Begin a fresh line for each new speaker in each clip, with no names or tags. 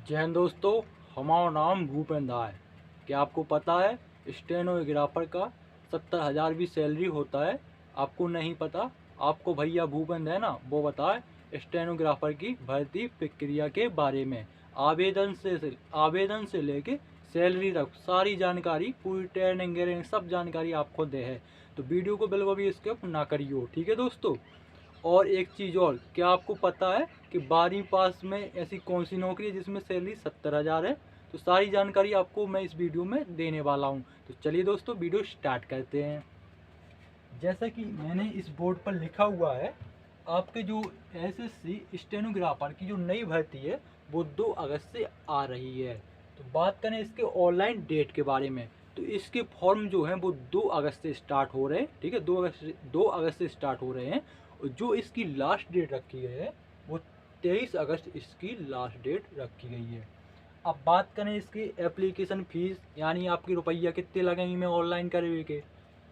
जय हिंद दोस्तों। हमारा नाम भूपेंद्र है। क्या आपको पता है स्टेनोग्राफर का 70,000 भी सैलरी होता है? आपको नहीं पता? आपको भैया भूपेंद्र है ना, वो बताए स्टेनोग्राफर की भर्ती प्रक्रिया के बारे में। आवेदन से लेके सैलरी तक सारी जानकारी, पूरी ट्रेनिंग सब जानकारी आपको दे है। तो वीडियो को बिल्कुल भी स्किप ना करियो, ठीक है दोस्तों। और एक चीज़ और, क्या आपको पता है कि 12वीं पास में ऐसी कौन सी नौकरी है जिसमें सैलरी 70,000 है? तो सारी जानकारी आपको मैं इस वीडियो में देने वाला हूँ। तो चलिए दोस्तों, वीडियो स्टार्ट करते हैं। जैसा कि मैंने इस बोर्ड पर लिखा हुआ है, आपके जो एसएससी स्टेनोग्राफर की जो नई भर्ती है वो 2 अगस्त से आ रही है। तो बात करें इसके ऑनलाइन डेट के बारे में, तो इसके फॉर्म जो हैं वो 2 अगस्त से स्टार्ट हो रहे हैं, ठीक है। 2 अगस्त से स्टार्ट हो रहे हैं। और जो इसकी लास्ट डेट रखी गई है वो 23 अगस्त इसकी लास्ट डेट रखी गई है। अब बात करें इसकी एप्लीकेशन फ़ीस, यानी आपकी रुपया कितने लगेंगे में ऑनलाइन करवे के।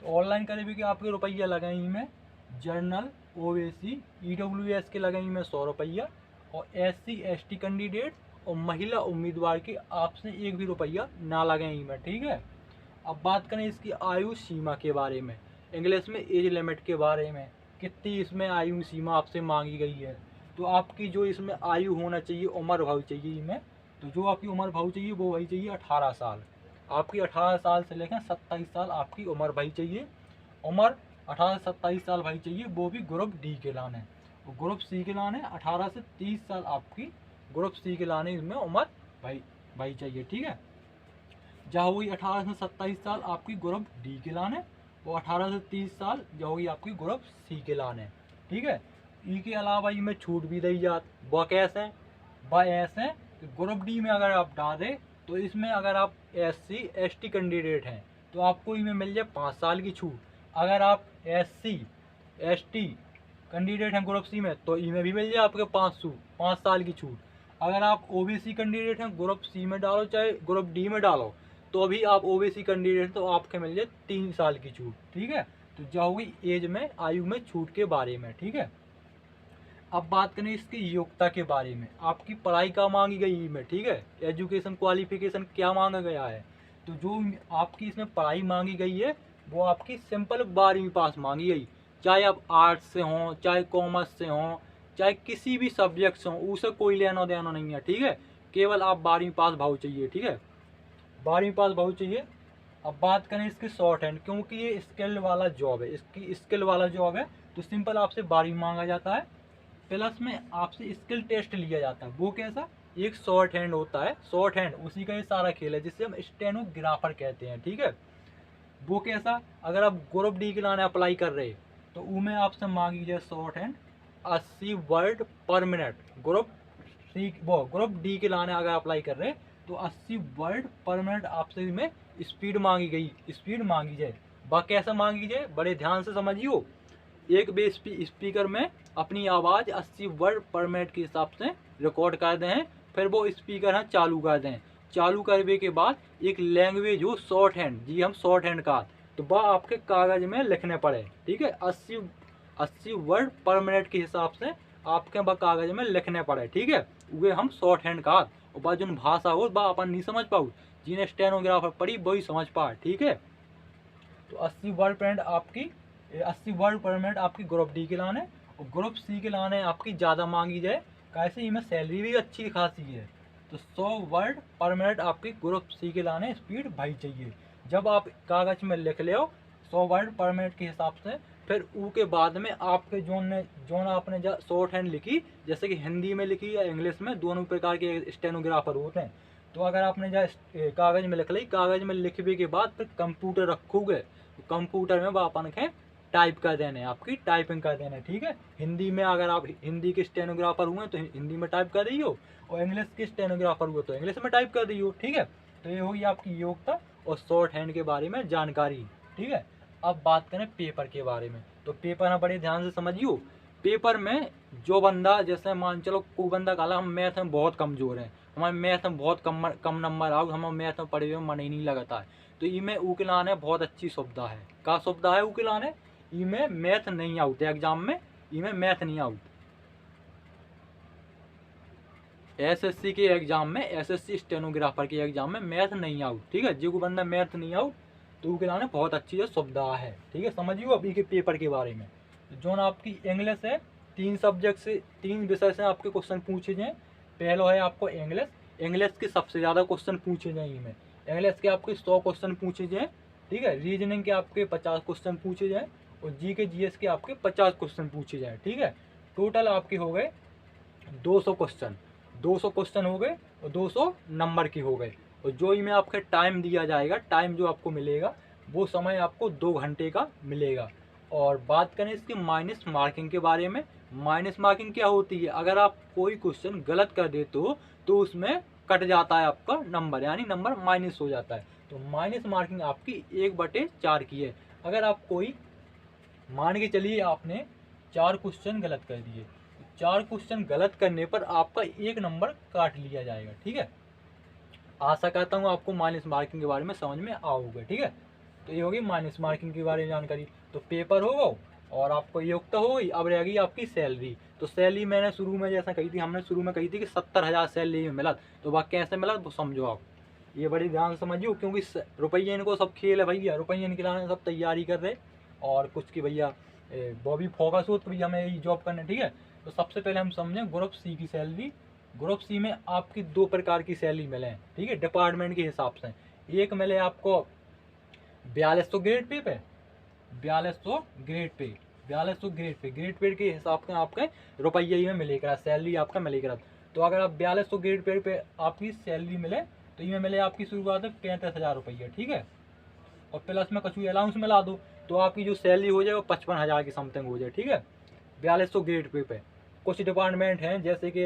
तो ऑनलाइन करवे के आपके रुपया लगेंगे में जर्नल, ओबीसी, ईडब्ल्यूएस के लगेंगे में 100 रुपया, और एससी एसटी कैंडिडेट और महिला उम्मीदवार के आपसे 1 भी रुपया ना लगेंगे में, ठीक है। अब बात करें इसकी आयु सीमा के बारे में, इंग्लिश में एज लिमिट के बारे में, कितनी इसमें आयु सीमा आपसे मांगी गई है। तो आपकी जो इसमें आयु होना चाहिए, उम्र भाव चाहिए इनमें, तो जो आपकी उम्र भाव चाहिए वो वही चाहिए 18 साल। आपकी 18 साल से लेकर 27 साल आपकी उम्र भाई चाहिए। उम्र 18 से 27 साल भाई चाहिए, वो भी ग्रुप डी के लाने। और ग्रुप सी के लाने 18 से 30 साल आपकी ग्रुप सी के लाने इसमें उम्र भाई भाई चाहिए, ठीक है। जहाँ हुई 18 से 27 साल आपकी ग्रुप डी के लाने, और 18 से 30 साल जो हुई आपकी ग्रुप सी के लाने, ठीक है। इसके अलावा इनमें छूट भी दी जात, वह कैसे? वह ऐसे कि ग्रुप डी में अगर आप डालें तो इसमें अगर आप एससी एसटी कैंडिडेट हैं तो आपको इनमें मिल जाए 5 साल की छूट। अगर आप एससी एसटी कैंडिडेट हैं ग्रुप सी में तो इनमें भी मिल जाए आपके 5 साल की छूट। अगर आप ओबीसी कैंडिडेट हैं ग्रुप सी में डालो चाहे ग्रुप डी में डालो, तो अभी आप ओबीसी कैंडिडेट तो आपके मिल जाए 3 साल की छूट, ठीक है। तो जाओगी एज में, आयु में छूट के बारे में, ठीक है। अब बात करें इसकी योग्यता के बारे में, आपकी पढ़ाई का मांगी गई में, ठीक है। एजुकेशन क्वालिफिकेशन क्या मांगा गया है, तो जो आपकी इसमें पढ़ाई मांगी गई है वो आपकी सिंपल 12वीं पास मांगी गई। चाहे आप आर्ट्स से हों, चाहे कॉमर्स से हों, चाहे किसी भी सब्जेक्ट से हों, उसे कोई लेना देना नहीं है, ठीक है। केवल आप 12वीं पास भाव चाहिए, ठीक है। 12वीं पास बहुत चाहिए। अब बात करें इसके शॉर्ट हैंड, क्योंकि ये स्किल वाला जॉब है, इसकी स्किल वाला जॉब है, तो सिंपल आपसे 12वीं मांगा जाता है। प्लस में आपसे स्किल टेस्ट लिया जाता है। वो कैसा? एक शॉर्ट हैंड होता है, शॉर्ट हैंड उसी का ये सारा खेल है जिससे हम स्टेनोग्राफर कहते हैं, ठीक है। वो कैसा? अगर आप ग्रुप डी के लाने अप्लाई कर रहे तो उनमें आपसे मांगी जाए short hand 80 word per minute. Group C वो ग्रुप डी के लाने अगर अप्लाई कर रहे तो 80 वर्ड पर मिनट आपसे में स्पीड मांगी गई, स्पीड मांगी जाए। वह कैसे मांगी जाए, बड़े ध्यान से समझियो। एक बे स्पीकर में अपनी आवाज़ 80 वर्ड पर मिनट के हिसाब से रिकॉर्ड कर दें, फिर वो स्पीकर हैं चालू कर दें। चालू करने के बाद एक लैंग्वेज हो शॉर्ट हैंड, जी हम शॉर्ट हैंड का, तो वह आपके कागज़ में लिखने पड़े, ठीक है। 80 वर्ड पर मिनट के हिसाब से आपके वह कागज़ में लिखने पड़े, ठीक है। वे हम शॉर्ट हैंड का, और वह जो भाषा हो वह अपन नहीं समझ पाऊ, जिन्हें स्टेनोग्राफर पढ़ी वही समझ पाए, ठीक है। तो 80 वर्ड पर मिनट आपकी 80 वर्ड पर मिनट आपकी ग्रुप डी के लाने, और ग्रुप सी के लाने आपकी ज़्यादा मांगी जाए, कैसे इनमें सैलरी भी अच्छी खासी है। तो 100 वर्ड पर मिनट आपकी ग्रुप सी के लाने स्पीड भाई चाहिए। जब आप कागज़ में लिख ले 100 वर्ड पर मिनट के हिसाब से, फिर ऊ के बाद में आपके जोन आपने शॉर्ट हैंड लिखी, जैसे कि हिंदी में लिखी या इंग्लिश में, दोनों प्रकार के स्टेनोग्राफर होते हैं। तो अगर आपने कागज़ में लिख ली, कागज़ में लिखने के बाद फिर कंप्यूटर रखोगे, कंप्यूटर में वह अपन के टाइप कर देने, आपकी टाइपिंग कर देने, ठीक है। हिंदी में अगर आप हिंदी के स्टेनोग्राफर हुए तो हिंदी में टाइप कर दियो, और इंग्लिश के स्टेनोग्राफर हुए तो इंग्लिश में टाइप कर दियो, ठीक है। तो ये होगी आपकी योग्यता और शॉर्ट हैंड के बारे में जानकारी, ठीक है। अब बात करें पेपर के बारे में, तो पेपर हम बड़े ध्यान से समझियो। पेपर में जो बंदा, जैसे मान चलो कोई बंदा कहला हम मैथ में बहुत कमज़ोर हैं, हमारे मैथ में बहुत कम नंबर आओ, हमें मैथ में पढ़े हुए मन ही नहीं लगता है, तो इनमें उकलाने बहुत अच्छी सुविधा है। क्या सुविधा है उकलाने? इनमें मैथ नहीं आउट एग्जाम में, इनमें मैथ नहीं आउट। एसएससी के एग्जाम में, एसएससी स्टेनोग्राफर के एग्जाम में मैथ नहीं आउट, ठीक है। जो बंदा मैथ नहीं आउट तो उसके लिए बहुत अच्छी है सुविधा है, ठीक है। समझिए अभी के पेपर के बारे में। जो ना आपकी इंग्लिश है, 3 सब्जेक्ट से 3 विषय से आपके क्वेश्चन पूछे जाए। पहला है आपको इंग्लिश, इंग्लिश के सबसे ज़्यादा क्वेश्चन पूछे जाए इनमें। इंग्लिश के आपके 100 क्वेश्चन पूछे जाए, ठीक है। रीजनिंग के आपके 50 क्वेश्चन पूछे जाए और जी के जीएस के आपके 50 क्वेश्चन पूछे जाए, ठीक है। टोटल आपके हो गए 200 क्वेश्चन, 200 क्वेश्चन हो गए और 200 नंबर की हो गए। और जो इनमें आपके टाइम दिया जाएगा, टाइम जो आपको मिलेगा वो समय आपको 2 घंटे का मिलेगा। और बात करें इसकी माइनस मार्किंग के बारे में। माइनस मार्किंग क्या होती है, अगर आप कोई क्वेश्चन गलत कर देते हो तो उसमें कट जाता है आपका नंबर, यानी नंबर माइनस हो जाता है। तो माइनस मार्किंग आपकी 1/4 की है। अगर आप कोई, मान के चलिए आपने 4 क्वेश्चन गलत कर दिए, 4 क्वेश्चन गलत करने पर आपका 1 नंबर काट लिया जाएगा, ठीक है। आशा करता हूँ आपको माइनस मार्किंग के बारे में समझ में आओगे, ठीक है। तो ये होगी माइनस मार्किंग के बारे में जानकारी। तो पेपर होगा और आपको योग्यता हो गई। अब रहेगी आपकी सैलरी। तो सैलरी मैंने शुरू में जैसा कही थी, हमने शुरू में कही थी कि 70,000 सैलरी में मिला। तो वह कैसे मिला वो समझो आप, ये बड़ी ध्यान से समझियो, क्योंकि रुपये इनको सब खेल है भैया, रुपये इनके लाने सब तैयारी कर रहे और कुछ की भैया वो भी फोकस हो तो भैया हमें ये जॉब करना, ठीक है। तो सबसे पहले हम समझें ग्रुप सी की सैलरी। ग्रुप सी में आपकी 2 प्रकार की सैलरी मिले हैं, ठीक है, डिपार्टमेंट के हिसाब से। एक मिले आपको 4200 grade pay 4200 grade pay, 4200 grade pay के हिसाब से आपके रुपये में मिलेगा, सैलरी आपका मिलेगा। तो अगर आप 4200 ग्रेड पे आपकी सैलरी मिले तो इसमें मिले आपकी शुरुआत है 35,000 रुपये, ठीक है। और प्लस में कुछ अलाउंस मिला दो तो आपकी जो सैलरी हो जाए वो 55,000 की समथिंग हो जाए, ठीक है। 4200 ग्रेड पे कुछ डिपार्टमेंट हैं जैसे कि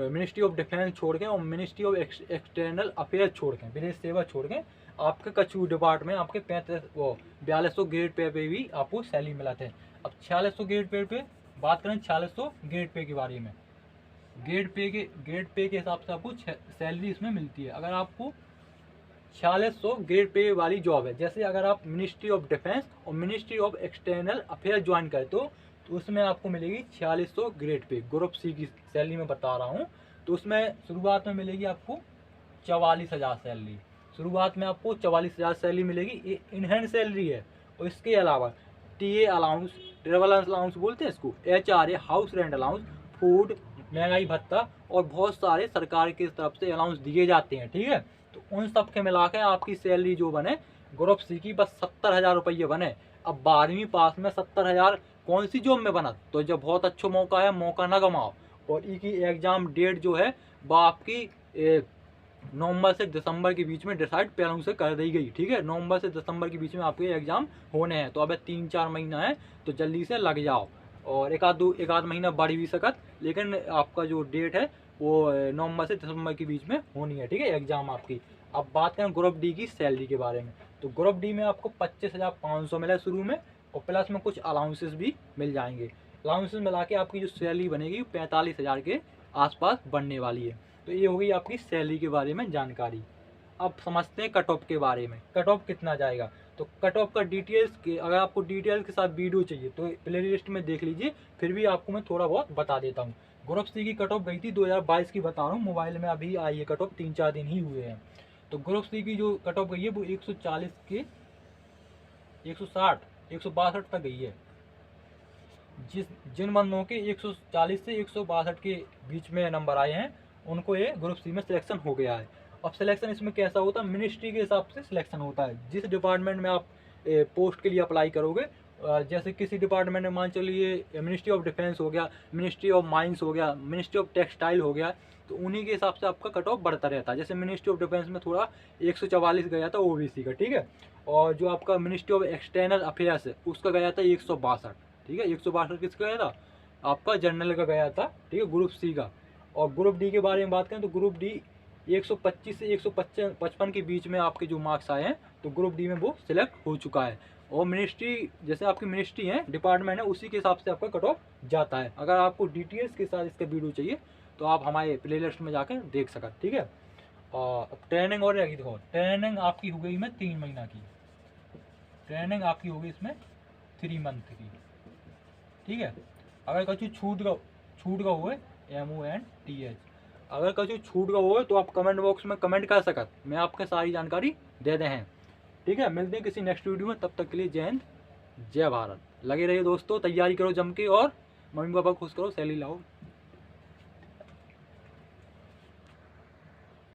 मिनिस्ट्री ऑफ डिफेंस छोड़ के और मिनिस्ट्री ऑफ एक्सटर्नल अफेयर्स छोड़ के, विदेश सेवा छोड़ के आपके कछु डिपार्टमेंट आपके 4200 ग्रेड पे भी आपको सैलरी मिलाते हैं। अब 4600 ग्रेड पे बात करें, 4600 ग्रेड पे के बारे में। ग्रेड पे के हिसाब से आपको सैलरी इसमें मिलती है। अगर आपको 4600 ग्रेड पे वाली जॉब है, जैसे अगर आप मिनिस्ट्री ऑफ डिफेंस और ministry of external affair join करते हो तो उसमें आपको मिलेगी 4600 ग्रेड पे। ग्रुप सी की सैलरी में बता रहा हूँ। तो उसमें शुरुआत में मिलेगी आपको 44,000 सैलरी, शुरुआत में आपको 44,000 सैलरी मिलेगी, ये इनहैंड सैलरी है। और इसके अलावा टीए अलाउंस, ट्रेवल अलाउंस बोलते हैं इसको, HRA house rent allowance, food, महंगाई भत्ता और बहुत सारे सरकार की तरफ से अलाउंस दिए जाते हैं, ठीक है। तो उन सब के मिला के आपकी सैलरी जो बने ग्रुप सी की बस 70,000 रुपये बने। अब 12वीं पास में 70,000 कौन सी जॉब में बना, तो जब बहुत अच्छा मौका है, मौका ना गंवाओ। और इनकी एग्ज़ाम डेट जो है वो आपकी नवंबर से दिसंबर के बीच में डिसाइड पहले से कर दी गई, ठीक है। नवंबर से दिसंबर के बीच में आपके एग्ज़ाम होने हैं। तो अब 3-4 महीना है तो जल्दी से लग जाओ। और एक आध महीना बढ़ भी सकत, लेकिन आपका जो डेट है वो नवंबर से दिसंबर के बीच में होनी है, ठीक है, एग्ज़ाम आपकी। अब बात करें ग्रुप डी की सैलरी के बारे में। तो ग्रुप डी में आपको 25,500 मिला शुरू में और प्लस में कुछ अलाउंसेस भी मिल जाएंगे। अलाउंसेस मिला के आपकी जो सैलरी बनेगी 45,000 के आसपास बनने वाली है। तो ये होगी आपकी सैलरी के बारे में जानकारी। अब समझते हैं कट ऑफ के बारे में, कट ऑफ कितना जाएगा। तो कट ऑफ का डिटेल्स के, अगर आपको डिटेल्स के साथ वीडियो चाहिए तो प्ले लिस्ट में देख लीजिए, फिर भी आपको मैं थोड़ा बहुत बता देता हूँ। ग्रुप सी की कट ऑफ गई थी 2022 की, बता रहा हूँ, मोबाइल में अभी आई है कट ऑफ, 3-4 दिन ही हुए हैं। तो ग्रुप सी की जो कट ऑफ गई है वो 140 के 160 162 तक गई है। जिन बंदों के 140 से 162 के बीच में नंबर आए हैं उनको ये ग्रुप सी में सिलेक्शन हो गया है। अब सिलेक्शन इसमें कैसा होता है, मिनिस्ट्री के हिसाब से सिलेक्शन होता है। जिस डिपार्टमेंट में आप पोस्ट के लिए अप्लाई करोगे, जैसे किसी डिपार्टमेंट में मान चलिए मिनिस्ट्री ऑफ डिफेंस हो गया, मिनिस्ट्री ऑफ माइंस हो गया, मिनिस्ट्री ऑफ टेक्सटाइल हो गया, तो उन्हीं के हिसाब से आपका कट ऑफ बढ़ता रहता है। जैसे मिनिस्ट्री ऑफ डिफेंस में थोड़ा 144 गया था ओबीसी का, ठीक है। और जो आपका मिनिस्ट्री ऑफ एक्सटर्नल अफेयर्स है उसका गया था 162, ठीक है। 162 किसका गया था, आपका जनरल का गया था, ठीक है, ग्रुप सी का। और ग्रुप डी के बारे में बात करें तो ग्रुप डी 125 से 155 के बीच में आपके जो मार्क्स आए हैं तो ग्रुप डी में वो सिलेक्ट हो चुका है। और मिनिस्ट्री, जैसे आपकी मिनिस्ट्री है, डिपार्टमेंट है, उसी के हिसाब से आपका कट ऑफ जाता है। अगर आपको डिटेल्स के साथ इसका वीडियो चाहिए तो आप हमारे प्ले लिस्ट में जाकर देख सकते, ठीक है। और ट्रेनिंग और रहेगी, देखो ट्रेनिंग आपकी हो गई में 3 महीना की, ट्रेनिंग आपकी होगी इसमें 3 मंथ की, ठीक है। अगर कछु छूट का हुए MONTH। अगर कभी छूट गया हो तो आप कमेंट बॉक्स में कमेंट कर सकत, मैं आपके सारी जानकारी दे दे हैं। ठीक है, मिलते हैं किसी नेक्स्ट वीडियो में, तब तक के लिए जय हिंद जय भारत। लगे रहिए दोस्तों, तैयारी करो जम के और मम्मी पापा खुश करो, सैलरी लाओ।